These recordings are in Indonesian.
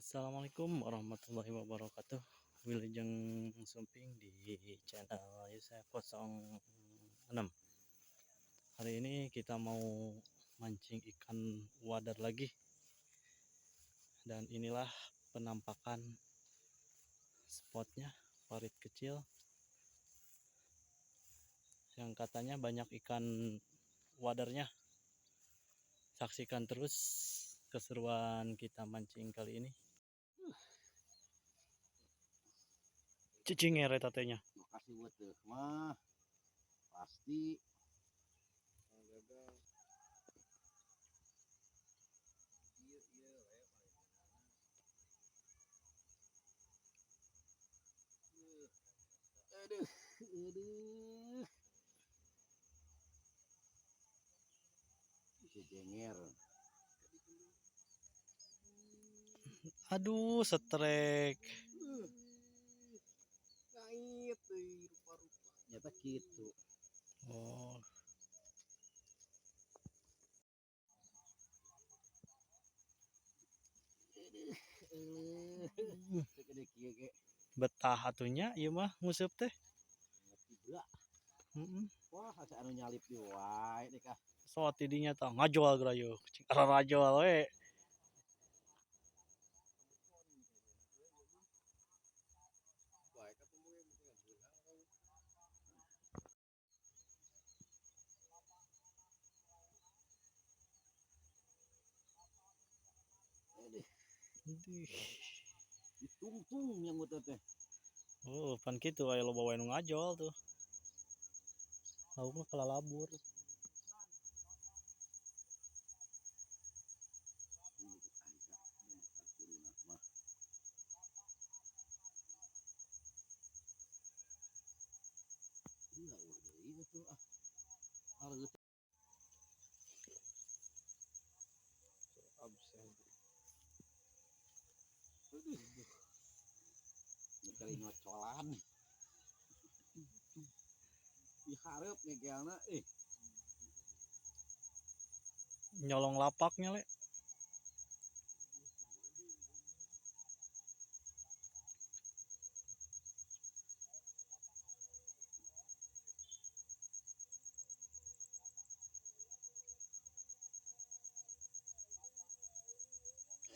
Assalamualaikum warahmatullahi wabarakatuh. Wilujeng Sumping di channel Yusef 06. Hari ini kita mau mancing ikan wadar lagi. Dan inilah penampakan spotnya, parit kecil yang katanya banyak ikan wadarnya. Saksikan terus keseruan kita mancing kali ini. Cicing ya tatenya. Makasih buat tuh mah pasti aduh bisa jenger. Aduh, setrek. Ngait rupa-rupa nyata gitu. Oh, Segede kieu ge betah atunya ieu mah ngusup teh. tiba. Wah, asa anu nyalip di wae deh kah. So tidinya tah ngajual gerayu. Cing rajual we. Ditungtung yang buat teh. Oh, pan kitu aya loba wae nu ngajol tuh. Lauk mah kalalabur. Kali ngocolan. Diharap ngegelna Nyolong lapaknya le.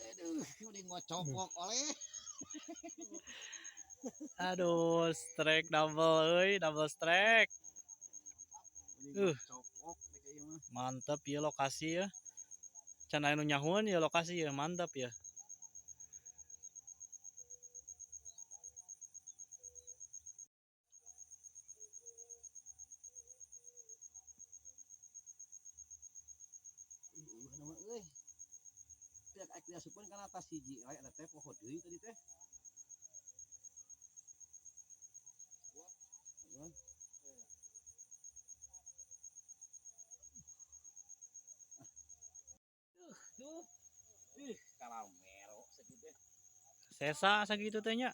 aduh udah ngocopok oleh Aduh, strike double euy, double strike. udah ngocopok kayak mah. Mantap ya lokasi ya. Can aya nu nyahuan ya lokasi ya, mantap ya. Nama euy. Tiak ek diasupeun kana atas hiji lae eta teh poho deui tadi teh. Tuh. Kalamero segitu. Sesa sagitu teh nya.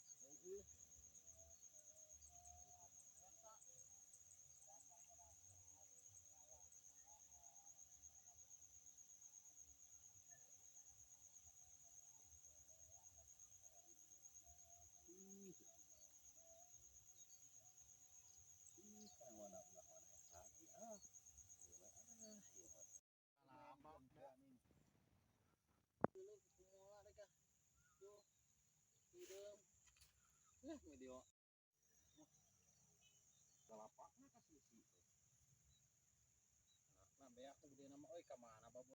Video. Galapakna kasih sih. Nah, beak tuh gede nama euy ka mana babu.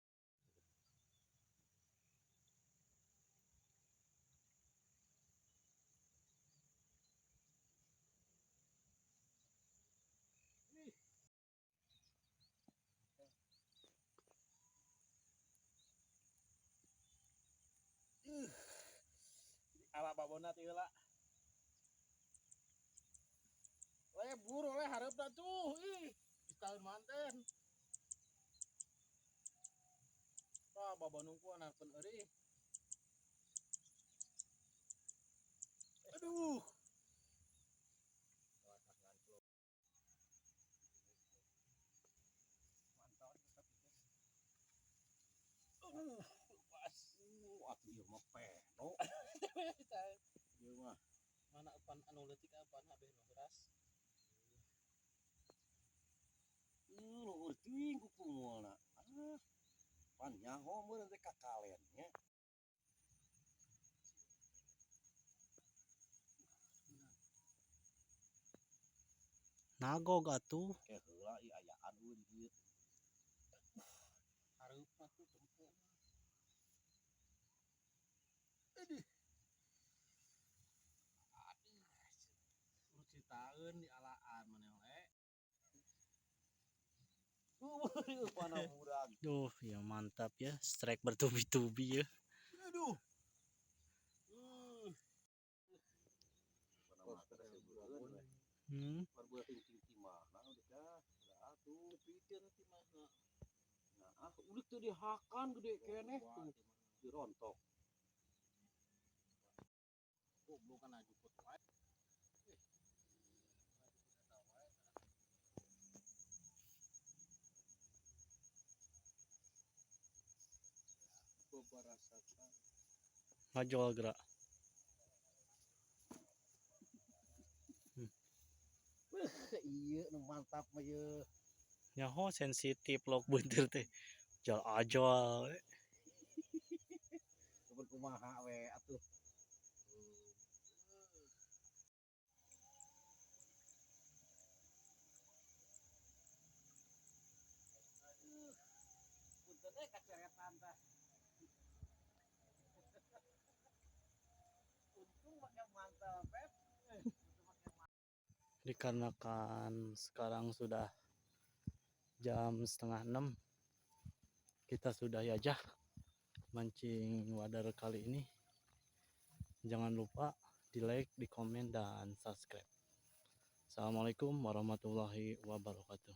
Ala babona teh heula. Weh buru le hareup tuh. Di tahun manten. Tah babanungku anarkeun euy. Aduh. Pas. Atuh ieu mah peno. leutik apaan habis nu beras. Luhur teuing ku kumulna. Pan nyaho meureun teh kakalen nya. Nagog atuh. Ke heula ieu ayaan euy di dieu. Hareup atuh tempo. Urut citaeun di alaan maneh we. Pana murag. Duh, ya mantap ya. Strike bertubi-tubi ya. Aduh. Pana mah kada seubeureun we. Parbuat ting timahna udah dah. Da atuh Pikeun timahna. nah ulik teu dihakan gede keneh tuh dirontok. Goblok kan ajuput wae. Coba rasakan. Ngajol gerak. Iya nu mantap mah ye. Nyaho sensitif log beunteur teh. Ajol. Kepen kumaha we atuh. Punten kaceretan tah. Untung make mantel pep. Dikarenakan sekarang sudah jam 5:30, kita sudah aja mancing wadar kali ini. Jangan lupa di like, di komen, dan subscribe. Assalamualaikum warahmatullahi wabarakatuh.